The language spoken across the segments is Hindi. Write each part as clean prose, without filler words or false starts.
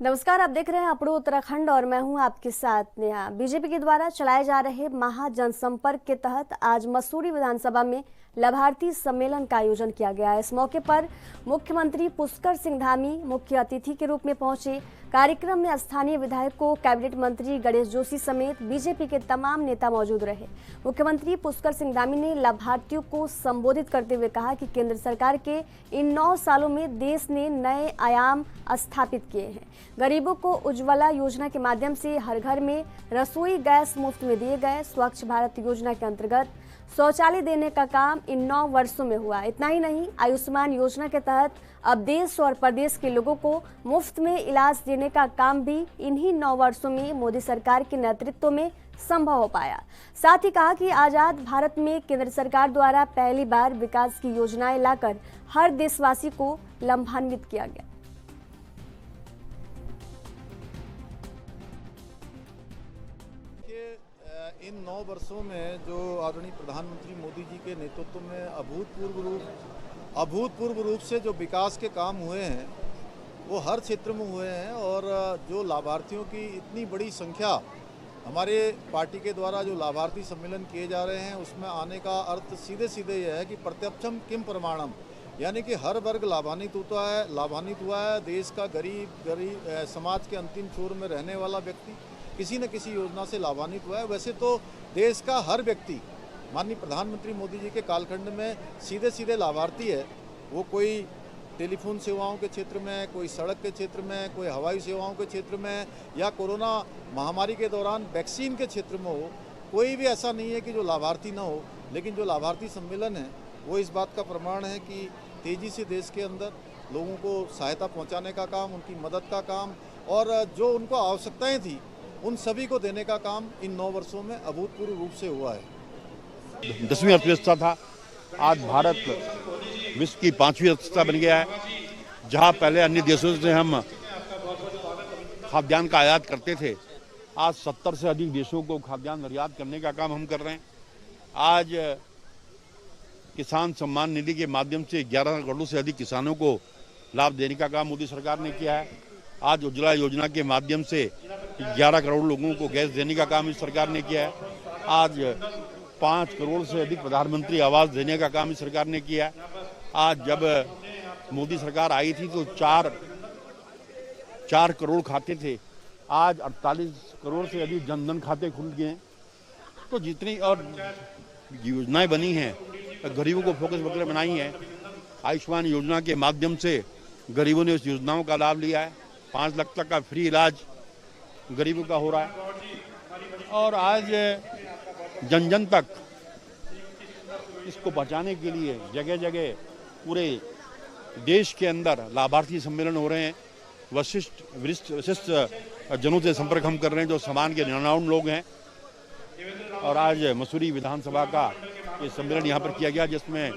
नमस्कार, आप देख रहे हैं अपड़ो उत्तराखंड और मैं हूं आपके साथ नेहा। बीजेपी के द्वारा चलाए जा रहे महा जनसंपर्क के तहत आज मसूरी विधानसभा में लाभार्थी सम्मेलन का आयोजन किया गया। इस मौके पर मुख्यमंत्री पुष्कर सिंह धामी मुख्य अतिथि के रूप में पहुंचे। कार्यक्रम में स्थानीय विधायकों, कैबिनेट मंत्री गणेश जोशी समेत बीजेपी के तमाम नेता मौजूद रहे। मुख्यमंत्री पुष्कर सिंह धामी ने लाभार्थियों को संबोधित करते हुए कहा कि केंद्र सरकार के इन 9 सालों में देश ने नए आयाम स्थापित किए हैं। गरीबों को उज्ज्वला योजना के माध्यम से हर घर में रसोई गैस मुफ्त में दिए गए। स्वच्छ भारत योजना के अंतर्गत शौचालय देने का काम इन 9 वर्षों में हुआ। इतना ही नहीं, आयुष्मान योजना के तहत अब देश और प्रदेश के लोगों को मुफ्त में इलाज देने का काम भी इन्हीं 9 वर्षों में मोदी सरकार के नेतृत्व में संभव हो पाया। साथ ही कहा कि आजाद भारत में केंद्र सरकार द्वारा पहली बार विकास की योजनाएं लाकर हर देशवासी को लाभान्वित किया गया। इन 9 वर्षों में जो आदरणीय प्रधानमंत्री मोदी जी के नेतृत्व में अभूतपूर्व रूप से जो विकास के काम हुए हैं वो हर क्षेत्र में हुए हैं। और जो लाभार्थियों की इतनी बड़ी संख्या हमारे पार्टी के द्वारा जो लाभार्थी सम्मेलन किए जा रहे हैं उसमें आने का अर्थ सीधे सीधे यह है कि प्रत्यक्षम किम प्रमाणम, यानी कि हर वर्ग लाभान्वित हुआ है। देश का गरीब समाज के अंतिम छोर में रहने वाला व्यक्ति किसी न किसी योजना से लाभान्वित हुआ है। वैसे तो देश का हर व्यक्ति माननीय प्रधानमंत्री मोदी जी के कालखंड में सीधे सीधे लाभार्थी है। वो कोई टेलीफोन सेवाओं के क्षेत्र में, कोई सड़क के क्षेत्र में, कोई हवाई सेवाओं के क्षेत्र में, या कोरोना महामारी के दौरान वैक्सीन के क्षेत्र में हो, कोई भी ऐसा नहीं है कि जो लाभार्थी ना हो। लेकिन जो लाभार्थी सम्मेलन है वो इस बात का प्रमाण है कि तेज़ी से देश के अंदर लोगों को सहायता पहुँचाने का काम, उनकी मदद का काम और जो उनको आवश्यकताएँ थी उन सभी को देने का काम इन 9 वर्षों में अभूतपूर्व रूप से हुआ है। 10वीं अर्थव्यवस्था था, आज भारत विश्व की 5वीं अर्थव्यवस्था बन गया है। जहां पहले अन्य देशों से हम खाद्यान्न का आयात करते थे, आज 70 से अधिक देशों को खाद्यान्न निर्यात करने का काम हम कर रहे हैं। आज किसान सम्मान निधि के माध्यम से 11 करोड़ से अधिक किसानों को लाभ देने का काम मोदी सरकार ने किया है। आज उज्ज्वला योजना के माध्यम से 11 करोड़ लोगों को गैस देने का काम इस सरकार ने किया है। आज 5 करोड़ से अधिक प्रधानमंत्री आवास देने का काम इस सरकार ने किया है। आज जब मोदी सरकार आई थी तो 4 करोड़ खाते थे, आज 48 करोड़ से अधिक जनधन खाते खुल गए हैं। तो जितनी और योजनाएं बनी हैं, गरीबों को फोकस वगैरह बनाई हैं। आयुष्मान योजना के माध्यम से गरीबों ने उस योजनाओं का लाभ लिया है। 5 लाख तक का फ्री इलाज गरीबों का हो रहा है। और आज जन जन तक इसको पहुंचाने के लिए जगह जगह पूरे देश के अंदर लाभार्थी सम्मेलन हो रहे हैं। वरिष्ठ जनों से संपर्क हम कर रहे हैं जो समाज के निर्णायक लोग हैं। और आज मसूरी विधानसभा का ये सम्मेलन यहाँ पर किया गया, जिसमें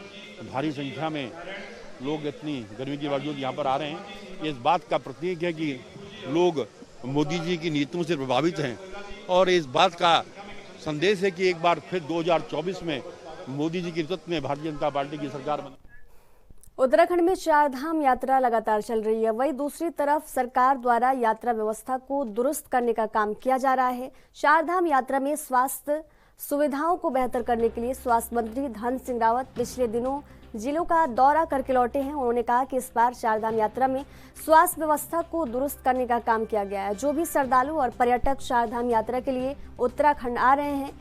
भारी संख्या में लोग इतनी गर्मी के बावजूद यहाँ पर आ रहे हैं। ये इस बात का प्रतीक है कि लोग मोदी जी की नीतियों से प्रभावित हैं और इस बात का संदेश है कि एक बार फिर 2024 में मोदी जी के नेतृत्व में भारतीय जनता पार्टी की सरकार बने। उत्तराखंड में 4 धाम यात्रा लगातार चल रही है। वहीं दूसरी तरफ सरकार द्वारा यात्रा व्यवस्था को दुरुस्त करने का काम किया जा रहा है। 4 धाम यात्रा में स्वास्थ्य सुविधाओं को बेहतर करने के लिए स्वास्थ्य मंत्री धन सिंह रावत पिछले दिनों जिलों का दौरा करके लौटे हैं। उन्होंने कहा कि इस बार 4 धाम यात्रा में स्वास्थ्य व्यवस्था को दुरुस्त करने का काम किया गया है। जो भी श्रद्धालु और पर्यटक 4 धाम यात्रा के लिए उत्तराखंड आ रहे हैं,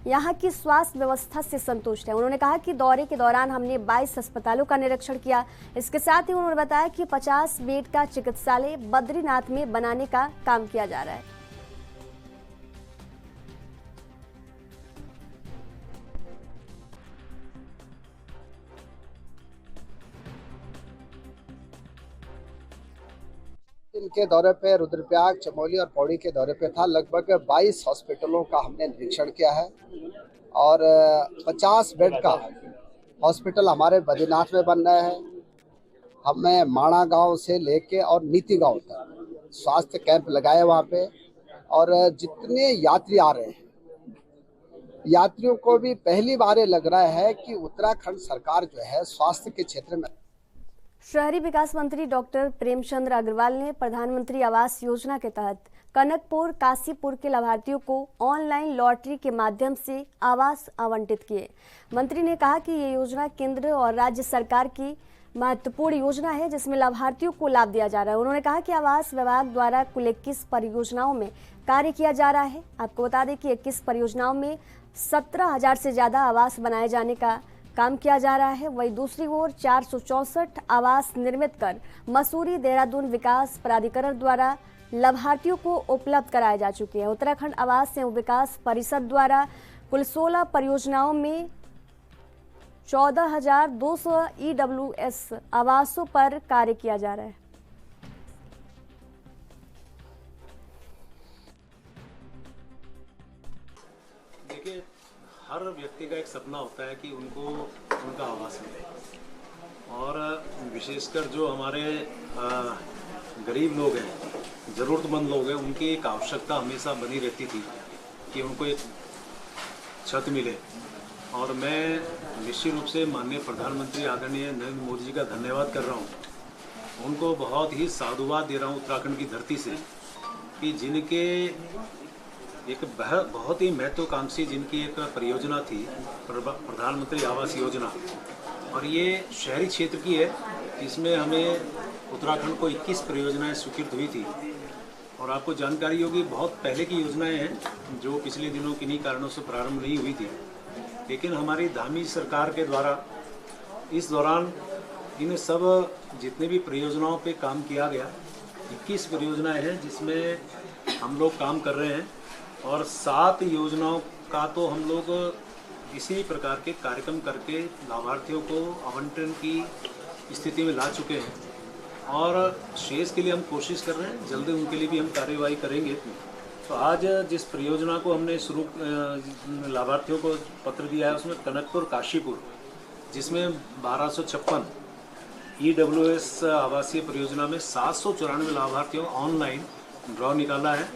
यहाँ की स्वास्थ्य व्यवस्था से संतुष्ट है। उन्होंने कहा कि दौरे के दौरान हमने 22 अस्पतालों का निरीक्षण किया। इसके साथ ही उन्होंने बताया कि 50 बेड का चिकित्सालय बद्रीनाथ में बनाने का काम किया जा रहा है। इनके दौरे पे रुद्रप्रयाग, चमोली और पौड़ी के दौरे पे था। लगभग 22 हॉस्पिटलों का हमने निरीक्षण किया है और 50 बेड का हॉस्पिटल हमारे बद्रीनाथ में बन रहा है। हमने माणा गांव से लेके और नीति गांव तक स्वास्थ्य कैंप लगाए वहाँ पे। और जितने यात्री आ रहे हैं, यात्रियों को भी पहली बार लग रहा है कि उत्तराखंड सरकार जो है स्वास्थ्य के क्षेत्र में शहरी विकास मंत्री डॉक्टर प्रेमचंद्र अग्रवाल ने प्रधानमंत्री आवास योजना के तहत कनकपुर काशीपुर के लाभार्थियों को ऑनलाइन लॉटरी के माध्यम से आवास आवंटित किए। मंत्री ने कहा कि ये योजना केंद्र और राज्य सरकार की महत्वपूर्ण योजना है जिसमें लाभार्थियों को लाभ दिया जा रहा है। उन्होंने कहा कि आवास विभाग द्वारा कुल 21 परियोजनाओं में कार्य किया जा रहा है। आपको बता दें कि 21 परियोजनाओं में 17,000 से ज़्यादा आवास बनाए जाने का काम किया जा रहा है। वहीं दूसरी ओर 464 आवास निर्मित कर मसूरी देहरादून विकास प्राधिकरण द्वारा लाभार्थियों को उपलब्ध कराए जा चुके हैं। उत्तराखंड आवास एवं विकास परिषद द्वारा कुल 16 परियोजनाओं में 14,200 EWS आवासों पर कार्य किया जा रहा है। देखिए, हर व्यक्ति का एक सपना होता है कि उनको उनका आवास मिले, और विशेषकर जो हमारे गरीब लोग हैं, ज़रूरतमंद लोग हैं, उनकी एक आवश्यकता हमेशा बनी रहती थी कि उनको एक छत मिले। और मैं निश्चित रूप से माननीय प्रधानमंत्री आदरणीय नरेंद्र मोदी जी का धन्यवाद कर रहा हूँ। उनको बहुत ही साधुवाद दे रहा हूँ उत्तराखंड की धरती से कि जिनके एक बहुत ही महत्वाकांक्षी जिनकी एक परियोजना थी प्रधानमंत्री आवास योजना, और ये शहरी क्षेत्र की है। इसमें हमें उत्तराखंड को 21 परियोजनाएं स्वीकृत हुई थी। और आपको जानकारी होगी, बहुत पहले की योजनाएं हैं जो पिछले दिनों किन्हीं कारणों से प्रारंभ नहीं हुई थी, लेकिन हमारी धामी सरकार के द्वारा इस दौरान इन सब जितने भी परियोजनाओं पे काम किया गया, 21 परियोजनाएं हैं जिसमें हम लोग काम कर रहे हैं। और 7 योजनाओं का तो हम लोग इसी प्रकार के कार्यक्रम करके लाभार्थियों को आवंटन की स्थिति में ला चुके हैं, और शेष के लिए हम कोशिश कर रहे हैं, जल्दी उनके लिए भी हम कार्यवाही करेंगे। तो आज जिस परियोजना को हमने शुरू लाभार्थियों को पत्र दिया है, उसमें कनकपुर काशीपुर, जिसमें 1256 EWS आवासीय परियोजना में 794 लाभार्थियों ऑनलाइन ड्रॉ निकाला है।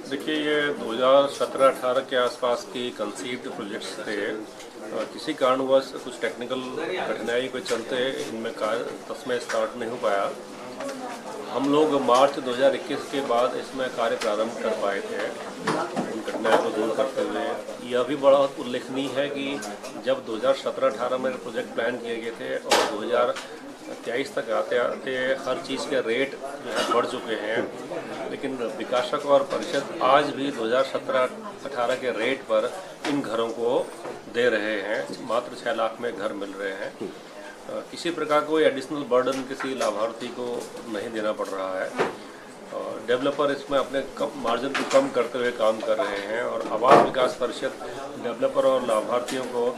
देखिए, ये 2017-18 के आसपास की कंसीव्ड प्रोजेक्ट्स थे। किसी कारणवश कुछ टेक्निकल कठिनाई के चलते इनमें तस्में स्टार्ट नहीं हो पाया। हम लोग मार्च 2021 के बाद इसमें कार्य प्रारंभ कर पाए थे, उन कठिनाइयों को दूर करते हुए। यह भी बड़ा उल्लेखनीय है कि जब 2017-18 में प्रोजेक्ट प्लान किए गए थे और 2023 तक आते आते हर चीज़ के रेट जो है बढ़ चुके हैं, लेकिन विकासक और परिषद आज भी 2017-18 के रेट पर इन घरों को दे रहे हैं। मात्र 6 लाख में घर मिल रहे हैं। किसी प्रकार कोई एडिशनल बर्डन किसी लाभार्थी को नहीं देना पड़ रहा है। डेवलपर इसमें अपने मार्जिन को कम करते हुए काम कर रहे हैं, और आवास विकास परिषद डेवलपर और लाभार्थियों को।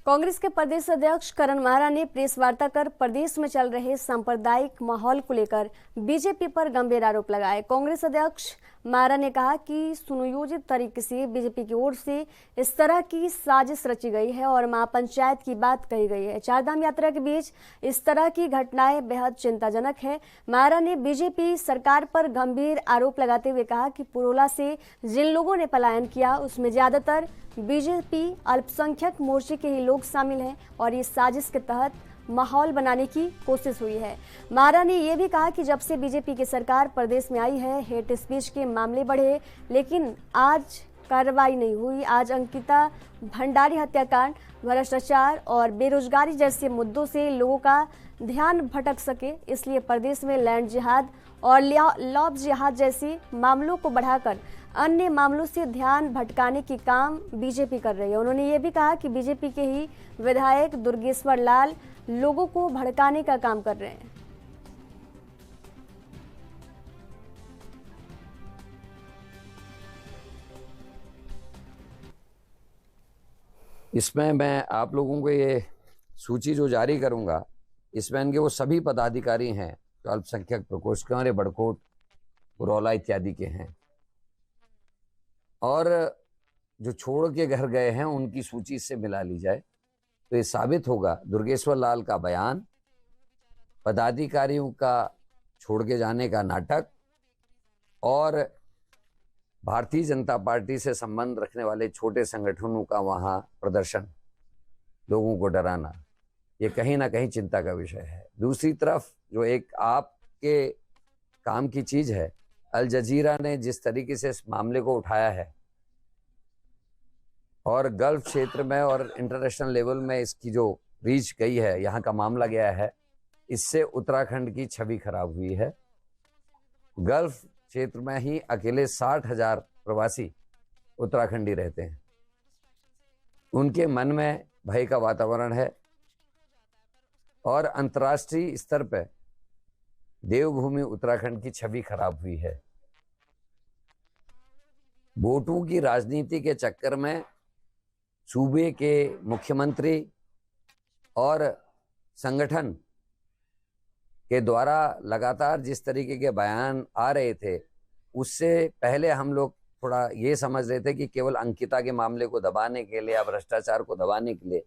कांग्रेस के प्रदेश अध्यक्ष करण माहरा ने प्रेस वार्ता कर प्रदेश में चल रहे सांप्रदायिक माहौल को लेकर बीजेपी पर गंभीर आरोप लगाए। कांग्रेस अध्यक्ष माहरा ने कहा कि सुनियोजित तरीके से बीजेपी की ओर से इस तरह की साजिश रची गई है और महापंचायत की बात कही गई है। चारधाम यात्रा के बीच इस तरह की घटनाएं बेहद चिंताजनक है। माहरा ने बीजेपी सरकार पर गंभीर आरोप लगाते हुए कहा कि पुरोला से जिन लोगों ने पलायन किया उसमें ज्यादातर बीजेपी अल्पसंख्यक मोर्चे के ही लोग शामिल हैं और ये साजिश के तहत माहौल बनाने की कोशिश हुई है। माहरा ने यह भी कहा कि जब से बीजेपी की सरकार प्रदेश में आई है, हेट स्पीच के मामले बढ़े, लेकिन आज कार्रवाई नहीं हुई। आज अंकिता भंडारी हत्याकांड, भ्रष्टाचार और बेरोजगारी जैसे मुद्दों से लोगों का ध्यान भटक सके, इसलिए प्रदेश में लैंड जिहाद और लॉब जिहाद जैसे मामलों को बढ़ाकर अन्य मामलों से ध्यान भटकाने की काम बीजेपी कर रही है। उन्होंने ये भी कहा कि बीजेपी के ही विधायक दुर्गेश्वर लाल लोगों को भड़काने का काम कर रहे हैं। इसमें मैं आप लोगों को ये सूची जो जारी करूंगा, इसमें इनके वो सभी पदाधिकारी हैं जो अल्पसंख्यक प्रकोष्ठ के हमारे बड़कोट, पुरौला इत्यादि के हैं, और जो छोड़ के घर गए हैं उनकी सूची से मिला ली जाए तो ये साबित होगा दुर्गेश्वर लाल का बयान, पदाधिकारियों का छोड़ के जाने का नाटक और भारतीय जनता पार्टी से संबंध रखने वाले छोटे संगठनों का वहां प्रदर्शन, लोगों को डराना, ये कहीं ना कहीं चिंता का विषय है। दूसरी तरफ जो एक आपके काम की चीज है, अल जजीरा ने जिस तरीके से इस मामले को उठाया है और गल्फ क्षेत्र में और इंटरनेशनल लेवल में इसकी जो रीच गई है, यहाँ का मामला गया है, इससे उत्तराखंड की छवि खराब हुई है। गल्फ क्षेत्र में ही अकेले 60,000 प्रवासी उत्तराखंडी रहते हैं। उनके मन में भय का वातावरण है और अंतर्राष्ट्रीय स्तर पर देवभूमि उत्तराखंड की छवि खराब हुई है। वोटों की राजनीति के चक्कर में सूबे के मुख्यमंत्री और संगठन के द्वारा लगातार जिस तरीके के बयान आ रहे थे, उससे पहले हम लोग थोड़ा ये समझ रहे थे कि केवल अंकिता के मामले को दबाने के लिए या भ्रष्टाचार को दबाने के लिए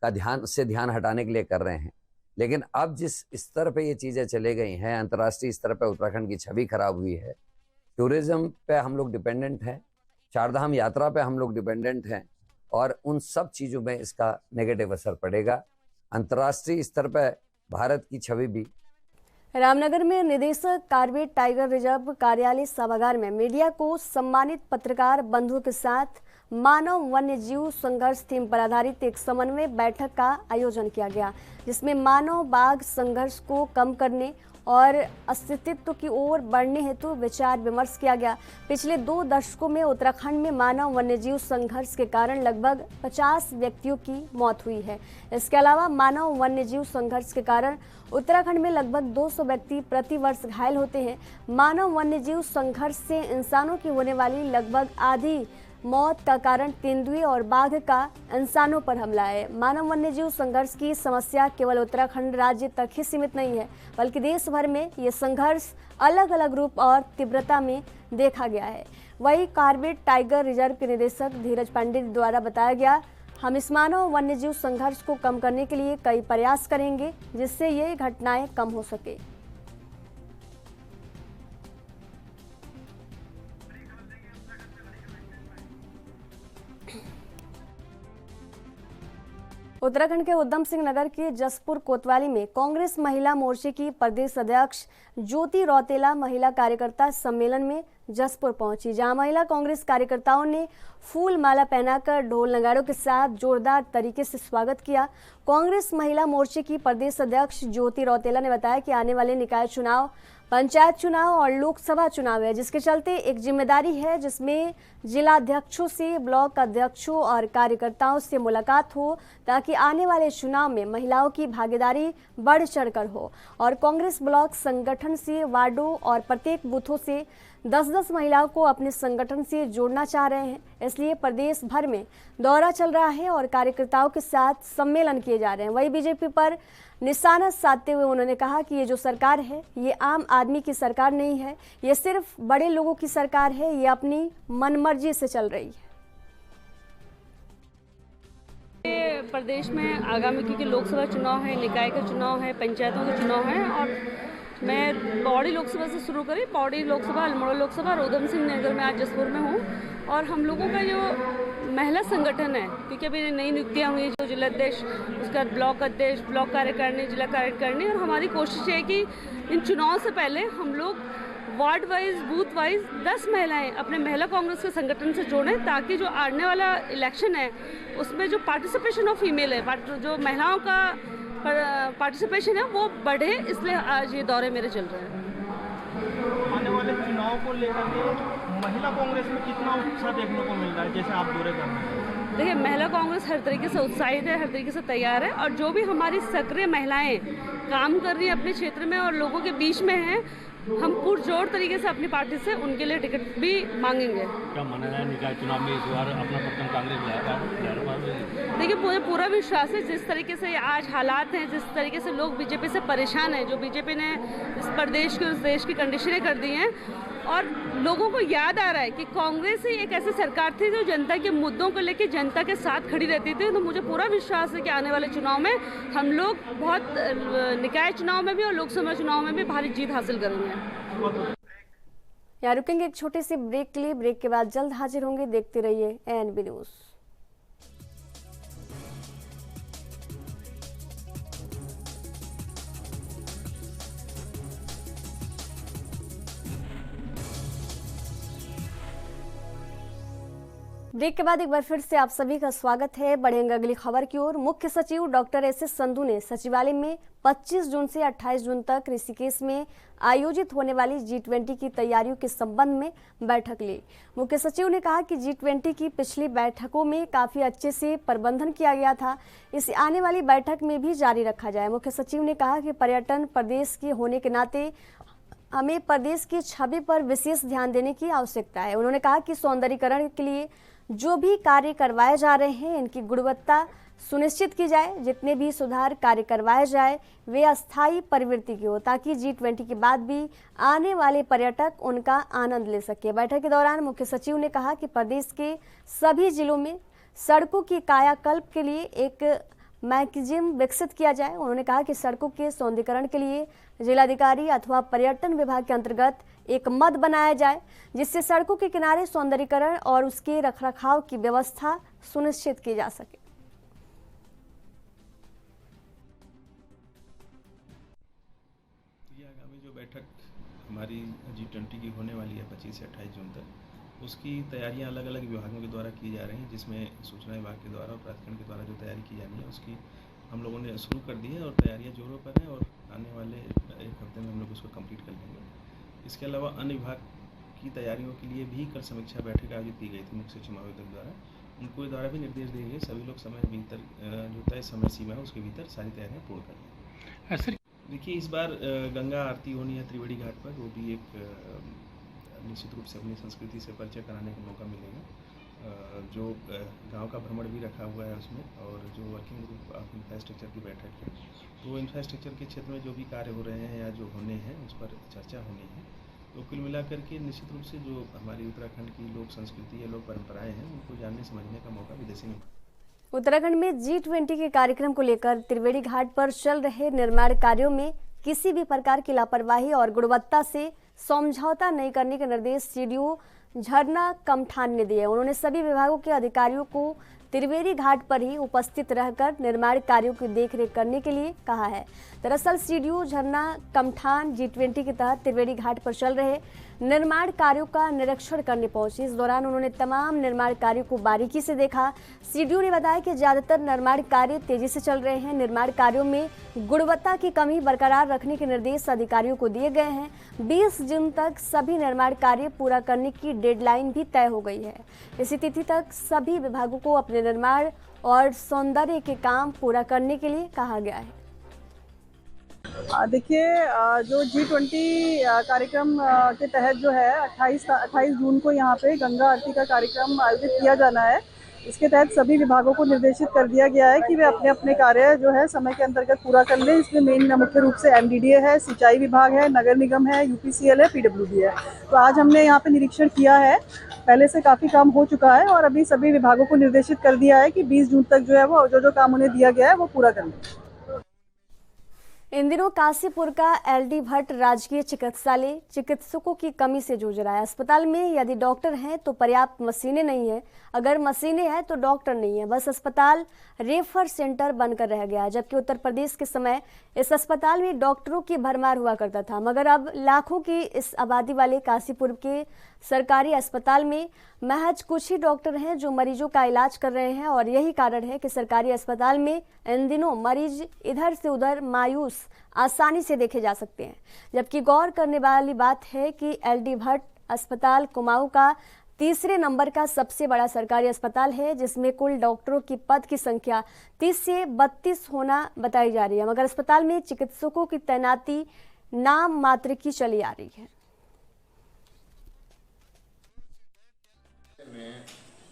ध्यान हटाने के लिए कर रहे हैं। लेकिन अब जिस स्तर पे ये चीज़ें चले गई हैं, अंतर्राष्ट्रीय स्तर पे उत्तराखंड की छवि खराब हुई है, टूरिज्म पे हम लोग डिपेंडेंट हैं, चारधाम यात्रा पे हम लोग डिपेंडेंट हैं और उन सब चीज़ों में इसका नेगेटिव असर पड़ेगा। अंतर्राष्ट्रीय स्तर पे भारत की छवि भी। रामनगर में निदेशक कॉर्बेट टाइगर रिजर्व कार्यालय सभागार में मीडिया को सम्मानित पत्रकार बंधुओं के साथ मानव वन्य जीव संघर्ष थीम पर आधारित एक समन्वय बैठक का आयोजन किया गया, जिसमें मानव बाघ संघर्ष को कम करने और अस्तित्व की ओर बढ़ने हेतु विचार विमर्श किया गया। पिछले 2 दशकों में उत्तराखंड में मानव वन्यजीव संघर्ष के कारण लगभग 50 व्यक्तियों की मौत हुई है। इसके अलावा मानव वन्यजीव संघर्ष के कारण उत्तराखंड में लगभग 200 व्यक्ति प्रति वर्ष घायल होते हैं। मानव वन्यजीव संघर्ष से इंसानों की होने वाली लगभग आधी मौत का कारण तेंदुए और बाघ का इंसानों पर हमला है। मानव वन्यजीव संघर्ष की समस्या केवल उत्तराखंड राज्य तक ही सीमित नहीं है, बल्कि देश भर में ये संघर्ष अलग अलग रूप और तीव्रता में देखा गया है। वही कॉर्बेट टाइगर रिजर्व के निदेशक धीरज पंडित द्वारा बताया गया, हम इस मानव वन्यजीव संघर्ष को कम करने के लिए कई प्रयास करेंगे, जिससे ये घटनाएं कम हो सके। उत्तराखंड के उधम सिंह नगर के जसपुर कोतवाली में कांग्रेस महिला मोर्चे की प्रदेश अध्यक्ष ज्योति रौतेला महिला कार्यकर्ता सम्मेलन में जसपुर पहुंची, जहां महिला कांग्रेस कार्यकर्ताओं ने फूल माला पहनाकर ढोल नगाड़ों के साथ जोरदार तरीके से स्वागत किया। कांग्रेस महिला मोर्चे की प्रदेश अध्यक्ष ज्योति रौतेला ने बताया कि आने वाले निकाय चुनाव, पंचायत चुनाव और लोकसभा चुनाव है, जिसके चलते एक जिम्मेदारी है जिसमें जिलाध्यक्षों से ब्लॉक अध्यक्षों और कार्यकर्ताओं से मुलाकात हो, ताकि आने वाले चुनाव में महिलाओं की भागीदारी बढ़ चढ़कर हो। और कांग्रेस ब्लॉक संगठन से वार्डों और प्रत्येक बूथों से 10-10 महिलाओं को अपने संगठन से जोड़ना चाह रहे हैं। इसलिए प्रदेश भर में दौरा चल रहा है और कार्यकर्ताओं के साथ सम्मेलन किए जा रहे हैं। वही बीजेपी पर निशाना साधते हुए उन्होंने कहा कि ये जो सरकार है, ये आम आदमी की सरकार नहीं है, ये सिर्फ बड़े लोगों की सरकार है, ये अपनी मनमर्जी से चल रही है। प्रदेश में आगामी क्योंकि लोकसभा चुनाव है, निकाय का चुनाव है, पंचायतों का चुनाव है और मैं पौड़ी लोकसभा से शुरू करी, पौड़ी लोकसभा, अल्मोड़ा लोकसभा और उधम सिंह नगर में आज जसपुर में हूँ। और हम लोगों का जो महिला संगठन है, क्योंकि अभी नई नियुक्तियाँ हुई, जो जिलाध्यक्ष, उसका ब्लॉक अध्यक्ष, ब्लॉक कार्यकारिणी, जिला कार्यकारिणी, और हमारी कोशिश है कि इन चुनाव से पहले हम लोग वार्ड वाइज, बूथ वाइज 10 महिलाएं अपने महिला कांग्रेस के संगठन से जोड़ें, ताकि जो आने वाला इलेक्शन है उसमें जो पार्टिसिपेशन ऑफ फीमेल है, जो महिलाओं का पार्टिसिपेशन है वो बढ़े, इसलिए आज ये दौरे मेरे चल रहे हैं। आने वाले चुनाव को लेकर के महिला कांग्रेस में कितना उत्साह देखने को मिल रहा है, जैसे आप दौरे कर रहे हैं? देखिए, महिला कांग्रेस हर तरीके से उत्साहित है, हर तरीके से तैयार है, और जो भी हमारी सक्रिय महिलाएं काम कर रही है अपने क्षेत्र में और लोगों के बीच में हैं, हम पुरजोर तरीके से अपनी पार्टी से उनके लिए टिकट भी मांगेंगे। क्या माना है निकाय चुनाव में इस बार अपना पत्तन कांग्रेस लाएगा? देखिए, मुझे पूरा विश्वास है, जिस तरीके से आज हालात हैं, जिस तरीके से लोग बीजेपी से परेशान हैं, जो बीजेपी ने इस प्रदेश की, उस देश की कंडीशनें कर दी हैं, और लोगों को याद आ रहा है कि कांग्रेस ही एक ऐसी सरकार थी जो जनता के मुद्दों को लेकर जनता के साथ खड़ी रहती थी। तो मुझे पूरा विश्वास है कि आने वाले चुनाव में हम लोग बहुत, निकाय चुनाव में भी और लोकसभा चुनाव में भी भारी जीत हासिल करेंगे। यहाँ रुकेंगे एक छोटे से ब्रेक के लिए। ब्रेक के बाद जल्द हाजिर होंगे। देखते रहिए ANB न्यूज़। ब्रेक के बाद एक बार फिर से आप सभी का स्वागत है। बढ़ेंगे अगली खबर की ओर। मुख्य सचिव डॉक्टर एस.एस. संधू ने सचिवालय में 25 जून से 28 जून तक ऋषिकेश में आयोजित होने वाली G20 की तैयारियों के संबंध में बैठक ली। मुख्य सचिव ने कहा कि G20 की पिछली बैठकों में काफी अच्छे से प्रबंधन किया गया था, इसे आने वाली बैठक में भी जारी रखा जाए। मुख्य सचिव ने कहा कि पर्यटन प्रदेश के होने के नाते हमें प्रदेश की छवि पर विशेष ध्यान देने की आवश्यकता है। उन्होंने कहा कि सौंदर्यीकरण के लिए जो भी कार्य करवाए जा रहे हैं इनकी गुणवत्ता सुनिश्चित की जाए। जितने भी सुधार कार्य करवाए जाए वे अस्थायी प्रवृत्ति की हो, ताकि G20 के बाद भी आने वाले पर्यटक उनका आनंद ले सके। बैठक के दौरान मुख्य सचिव ने कहा कि प्रदेश के सभी जिलों में सड़कों की कायाकल्प के लिए एक मैकेनिज्म विकसित किया जाए। उन्होंने कहा कि सड़कों के सौंदर्यीकरण के लिए जिलाधिकारी अथवा पर्यटन विभाग के अंतर्गत एक मद बनाया जाए, जिससे सड़कों के किनारे सौंदर्यीकरण और उसके रखरखाव की व्यवस्था सुनिश्चित की जा सके। ये आगामी जो बैठक हमारी G20 की होने वाली है 25 से 28 जून तक, उसकी तैयारियां अलग अलग विभागों के द्वारा की जा रही हैं, जिसमें सूचना विभाग के द्वारा और प्राधिकरण के द्वारा जो तैयारी की जानी है उसकी हम लोगों ने शुरू कर दी है और तैयारियां जोरों पर हैं और आने वाले एक हफ्ते में हम लोग उसको कंप्लीट कर लेंगे। इसके अलावा अन्य विभाग की तैयारियों के लिए भी कल समीक्षा बैठक आयोजित की गई थी मुख्य सचिव महोदय द्वारा। उनको द्वारा भी निर्देश दिए गए सभी लोग समय भीतर जो तय समय सीमा है उसके भीतर सारी तैयारियाँ पूर्ण कर लें। सर देखिए, इस बार गंगा आरती होनी है त्रिवेणी घाट पर, वो भी एक निश्चित रूप से अपनी संस्कृति से परिचय कराने का मौका मिलेगा। जो गांव का भ्रमण भी रखा हुआ है उसमें, और जो वर्किंग ग्रुप ऑफ इंफ्रास्ट्रक्चर की बैठक है, तो इंफ्रास्ट्रक्चर के क्षेत्र में जो भी कार्य हो रहे हैं या जो होने हैं उस पर चर्चा होनी है। तो कुल मिलाकर के निश्चित रूप से जो हमारी उत्तराखंड की लोक संस्कृति या लोक परंपराएं हैं उनको जानने समझने का मौका विदेशी में। उत्तराखंड में G20 के कार्यक्रम को लेकर त्रिवेणी घाट पर चल रहे निर्माण कार्यों में किसी भी प्रकार की लापरवाही और गुणवत्ता से समझौता नहीं करने के निर्देश सीडीओ झरना कमठान ने दिए। उन्होंने सभी विभागों के अधिकारियों को त्रिवेणी घाट पर ही उपस्थित रहकर निर्माण कार्यों की देखरेख करने के लिए कहा है। दरअसल सीडीओ झरना कमठान G20 के तहत त्रिवेणी घाट पर चल रहे निर्माण कार्यों का निरीक्षण करने पहुंचे। इस दौरान उन्होंने तमाम निर्माण कार्यों को बारीकी से देखा। सीडीओ ने बताया कि ज्यादातर निर्माण कार्य तेजी से चल रहे हैं। निर्माण कार्यों में गुणवत्ता की कमी बरकरार रखने के निर्देश अधिकारियों को दिए गए हैं। 20 जून तक सभी निर्माण कार्य पूरा करने की डेडलाइन भी तय हो गई है। इसी तिथि तक सभी विभागों को अपने निर्माण और सौंदर्य के काम पूरा करने के लिए कहा गया है। देखिए, जो G20 कार्यक्रम के तहत जो है 28 जून को यहाँ पे गंगा आरती का कार्यक्रम आयोजित किया जाना है। इसके तहत सभी विभागों को निर्देशित कर दिया गया है कि वे अपने अपने कार्य जो है समय के अंतर्गत पूरा कर लें। इसमें मेन मुख्य रूप से MDDA है, सिंचाई विभाग है, नगर निगम है, UPCL है, PWD है। तो आज हमने यहाँ पे निरीक्षण किया है। पहले से काफ़ी काम हो चुका है और अभी सभी विभागों को निर्देशित कर दिया है कि 20 जून तक जो है वो जो काम उन्हें दिया गया है वो पूरा कर लें। इन दिनों काशीपुर का LD भट्ट राजकीय चिकित्सालय चिकित्सकों की कमी से जूझ रहा है। अस्पताल में यदि डॉक्टर हैं तो पर्याप्त मशीनें नहीं है, अगर मशीनें हैं तो डॉक्टर नहीं है। बस अस्पताल रेफर सेंटर बनकर रह गया है। जबकि उत्तर प्रदेश के समय इस अस्पताल में डॉक्टरों की भरमार हुआ करता था, मगर अब लाखों की इस आबादी वाले काशीपुर के सरकारी अस्पताल में महज कुछ ही डॉक्टर हैं जो मरीजों का इलाज कर रहे हैं। और यही कारण है कि सरकारी अस्पताल में इन दिनों मरीज इधर से उधर मायूस आसानी से देखे जा सकते हैं। जबकि गौर करने वाली बात है कि LD भट्ट अस्पताल कुमाऊं का तीसरे नंबर का सबसे बड़ा सरकारी अस्पताल है, जिसमें कुल डॉक्टरों की पद की संख्या 30 से 32 होना बताई जा रही है, मगर अस्पताल में चिकित्सकों की तैनाती नाम मात्र की चली आ रही है।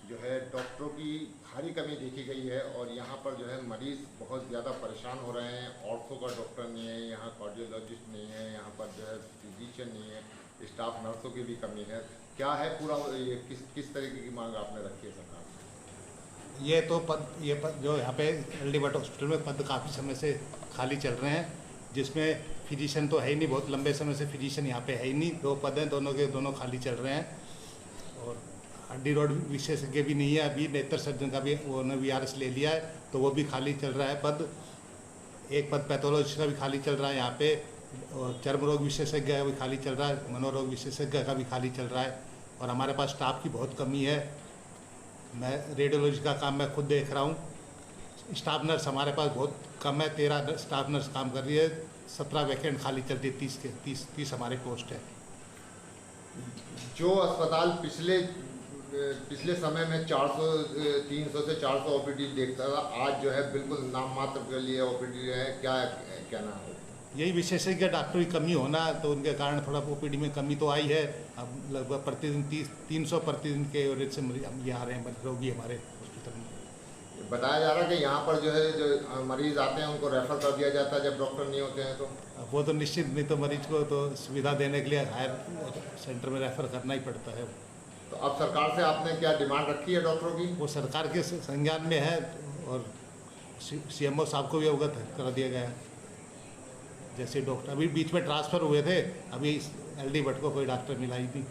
जो है डॉक्टरों की भारी कमी देखी गई है और यहाँ पर जो है मरीज बहुत ज़्यादा परेशान हो रहे हैं। ऑर्थो का डॉक्टर नहीं है, यहाँ कार्डियोलॉजिस्ट नहीं है, यहाँ पर जो है फिजिशियन नहीं है, स्टाफ नर्सों की भी कमी है। क्या है पूरा ये किस तरीके की मांग आपने रखी है सरकार से? ये पद जो यहाँ पे LD भट्ट हॉस्पिटल में पद काफ़ी समय से खाली चल रहे हैं, जिसमें फिजिशियन तो है ही नहीं, बहुत लंबे समय से फिजिशियन यहाँ पे है ही नहीं। 2 पद हैं, दोनों के दोनों खाली चल रहे हैं। और हड्डी रोड विशेषज्ञ भी नहीं है, अभी नेत्र सर्जन का भी उन्होंने VRS ले लिया है तो वो भी खाली चल रहा है पद। एक पद पैथोलॉजिस्ट का भी खाली चल रहा है यहाँ पे, और चर्म रोग विशेषज्ञ का भी खाली चल रहा है, मनोरोग विशेषज्ञ का भी खाली चल रहा है। और हमारे पास स्टाफ की बहुत कमी है। मैं रेडियोलॉजी का काम मैं खुद देख रहा हूँ। स्टाफ नर्स हमारे पास बहुत कम है, 13 स्टाफ नर्स काम कर रही है, 17 वैकेंट खाली चलती है, 30 हमारी पोस्ट है। जो अस्पताल पिछले समय में 300 से 400 ओपीडी देखता था, आज जो है बिल्कुल नाम मात्र के लिए ओपीडी है, क्या कहना है? यही विशेषज्ञ डॉक्टर की कमी होना, तो उनके कारण थोड़ा ओपीडी में कमी तो आई है। अब लगभग प्रतिदिन 300 प्रतिदिन के एवरेज से हम यहाँ आ रहे हैं रोगी हमारे हॉस्पिटल में। बताया जा रहा है कि यहाँ पर जो है जो मरीज आते हैं उनको रेफर कर दिया जाता है जब डॉक्टर नहीं होते हैं तो? वो तो निश्चित, नहीं तो मरीज को तो सुविधा देने के लिए हायर सेंटर में रेफर करना ही पड़ता है। तो अब सरकार से आपने क्या डिमांड रखी है डॉक्टरों की? वो सरकार के संज्ञान में है और CMO साहब को भी अवगत कर दिया गया है। जैसे डॉक्टर अभी बीच में ट्रांसफ़र हुए थे, अभी LD भट्ट को कोई डॉक्टर मिला ही नहीं।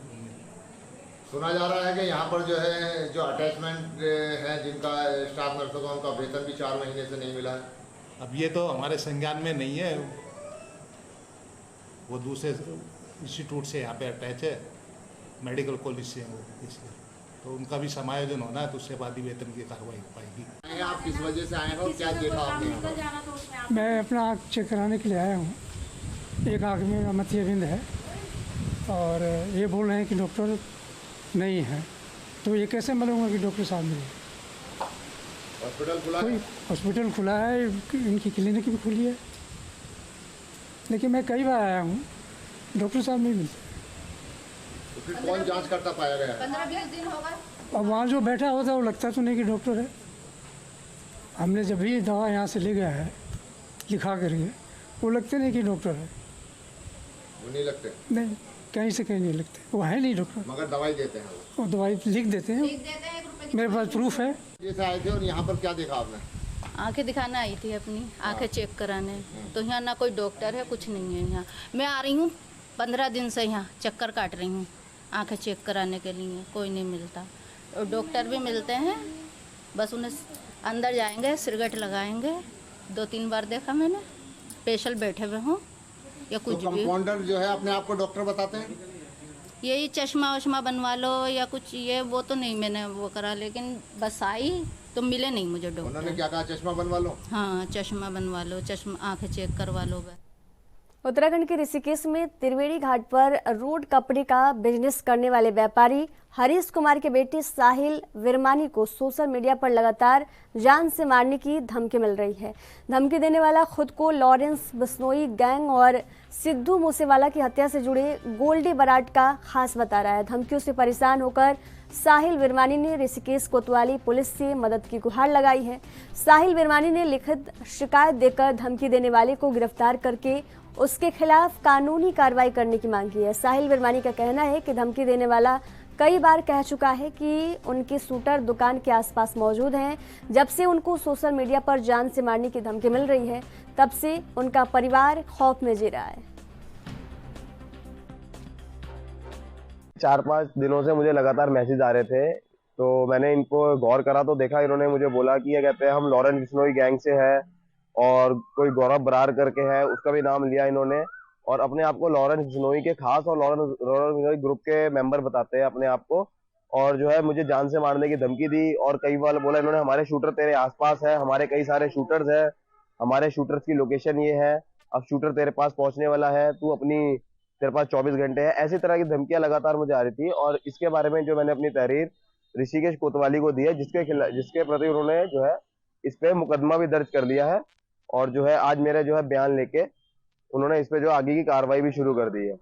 सुना जा रहा है कि यहाँ पर जो है जो अटैचमेंट है जिनका स्टाफ नर्सों का, उनका वेतन भी 4 महीने से नहीं मिला है। अब ये तो हमारे संज्ञान में नहीं है, वो दूसरे इंस्टीट्यूट से यहाँ पे अटैच है, मेडिकल कॉलेज से वो, इसलिए तो उनका भी समायोजन होना है, तो उससे बाद ही वेतन की कार्रवाई हो पाएगी। आप किस वजह से आए हो, क्या देखा आपने? मैं अपना आँख चेक कराने के लिए आया हूँ। एक आँख में मतियाबिंद है और ये बोल रहे हैं कि डॉक्टर नहीं है, तो ये कैसे मालूम कि डॉक्टर साहब नहीं है? हॉस्पिटल खुला है? हॉस्पिटल खुला है, इनकी क्लिनिक भी खुली है, लेकिन मैं कई बार आया हूँ, डॉक्टर साहब नहीं मिलते। तो फिर कौन जांच करता पाया गया है? 15-20 दिन हो गए। अब वहाँ जो बैठा होता है वो लगता तो नहीं कि डॉक्टर है। हमने जब भी दवा यहाँ से ले गया है लिखा करके, वो लगते नहीं कि डॉक्टर है। वो नहीं लगते? नहीं, कहीं से कहीं नहीं लगते, वो है नहीं डॉक्टर। मगर दवाई देते हैं वो दवाई लिख देते हैं, मेरे पास प्रूफ है। जैसे आए थे और यहाँ पर क्या देखा आपने? आंखें दिखाना आई थी अपनी, आंखें चेक कराने, तो यहाँ ना कोई डॉक्टर है, कुछ नहीं है यहाँ। मैं आ रही हूँ 15 दिन से, यहाँ चक्कर काट रही हूँ आंखें चेक कराने के लिए, कोई नहीं मिलता। और डॉक्टर भी मिलते हैं, बस उन्हें अंदर जाएंगे, सिरगट लगाएंगे। 2-3 बार देखा मैंने, पेशेंट बैठे हुए हों या कुछ भी। कंपाउंडर जो है अपने आप को डॉक्टर बताते हैं? यही चश्मा वश्मा बनवा लो या कुछ, ये वो तो नहीं मैंने वो करा, लेकिन बस आई तो मिले नहीं मुझे डॉक्टर। उन्होंने क्या कहा, चश्मा बनवा लो? हाँ, चश्मा बनवा लो, चश्मा आंखें चेक करवा लो बस। उत्तराखंड के ऋषिकेश में त्रिवेणी घाट पर रोड कपड़े का बिजनेस करने वाले व्यापारी हरीश कुमार के बेटे साहिल विरमानी को सोशल मीडिया पर लगातार जान से मारने की धमकी मिल रही है। धमकी देने वाला खुद को लॉरेंस बिश्नोई गैंग और सिद्धू मूसेवाला की हत्या से जुड़े गोल्डी बराट का खास बता रहा है। धमकियों से परेशान होकर साहिल विरमानी ने ऋषिकेश कोतवाली पुलिस से मदद की गुहार लगाई है। साहिल विरमानी ने लिखित शिकायत देकर धमकी देने वाले को गिरफ्तार करके उसके खिलाफ कानूनी कार्रवाई करने की मांग की है। साहिल विरमानी का कहना है कि धमकी देने वाला कई बार कह चुका है कि उनके शूटर दुकान के आसपास मौजूद हैं। जब से उनको सोशल मीडिया पर जान से मारने की धमकी मिल रही है, तब से उनका परिवार खौफ में जी रहा है। 4-5 दिनों से मुझे लगातार मैसेज आ रहे थे, तो मैंने इनको गौर करा तो देखा, इन्होंने मुझे बोला कि ये कहते हैं हम लॉरेंस बिश्नोई गैंग से है और कोई गौरव बरार करके है, उसका भी नाम लिया इन्होंने, और अपने आप को लॉरेंस बिश्नोई के खास और लॉरेंस बिश्नोई ग्रुप के मेंबर बताते हैं अपने आप को, और जो है मुझे जान से मारने की धमकी दी। और कई बार बोला इन्होंने हमारे शूटर तेरे आसपास है, हमारे कई सारे शूटर्स हैं, हमारे शूटर्स की लोकेशन ये है, अब शूटर तेरे पास पहुंचने वाला है, तू अपनी तेरे पास 24 घंटे है। ऐसी तरह की धमकियां लगातार मुझे आ रही थी। और इसके बारे में जो मैंने अपनी तहरीर ऋषिकेश कोतवाली को दी है, जिसके प्रति उन्होंने जो है इस पे मुकदमा भी दर्ज कर लिया है, और जो है आज मेरे जो है बयान लेके उन्होंने इस पे जो आगे की कार्रवाई भी शुरू कर दी है।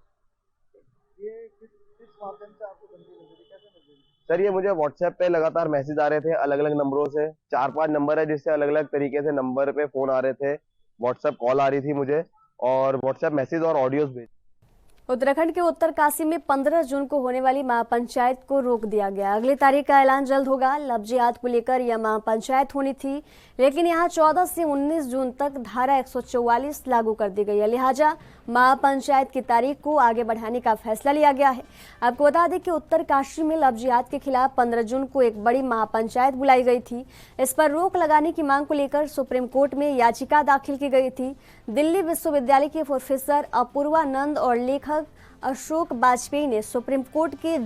सर ये मुझे व्हाट्सएप पे लगातार मैसेज आ रहे थे अलग अलग नंबरों से, 4-5 नंबर है जिससे अलग अलग तरीके से नंबर पे फोन आ रहे थे, व्हाट्सएप कॉल आ रही थी मुझे, और व्हाट्सएप मैसेज और ऑडियोज भेज। उत्तराखंड के उत्तरकाशी में 15 जून को होने वाली महापंचायत को रोक दिया गया। अगली तारीख का ऐलान जल्द होगा। लफ्जियात को लेकर यह महापंचायत होनी थी, लेकिन यहां 14 से 19 जून तक धारा 144 लागू कर दी गई है। लिहाजा महापंचायत की तारीख को आगे बढ़ाने का फैसला लिया गया है। आपको बता दें कि उत्तरकाशी में लफ्जियात के खिलाफ 15 जून को एक बड़ी महापंचायत बुलाई गई थी। इस पर रोक लगाने की मांग को लेकर सुप्रीम कोर्ट में याचिका दाखिल की गई थी। दिल्ली विश्वविद्यालय के प्रोफेसर अपूर्वा नंद और लेखक अशोक वाजपेयी ने सुप्रीम कोर्ट के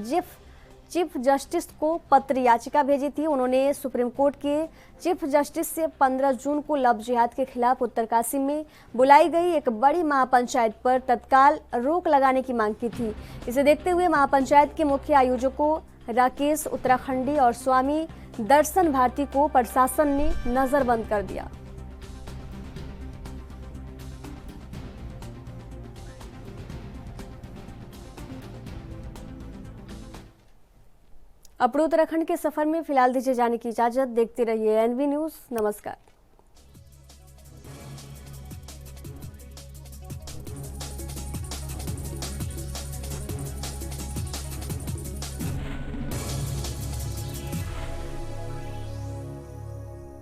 चीफ जस्टिस को पत्र याचिका भेजी थी। उन्होंने सुप्रीम कोर्ट के चीफ जस्टिस से 15 जून को लव जिहाद के खिलाफ उत्तरकाशी में बुलाई गई एक बड़ी महापंचायत पर तत्काल रोक लगाने की मांग की थी। इसे देखते हुए महापंचायत के मुख्य आयोजकों राकेश उत्तराखंडी और स्वामी दर्शन भारती को प्रशासन ने नजरबंद कर दिया। अपने उत्तराखंड के सफर में फिलहाल दीजिए जाने की इजाजत। देखते रहिए NV न्यूज़। नमस्कार।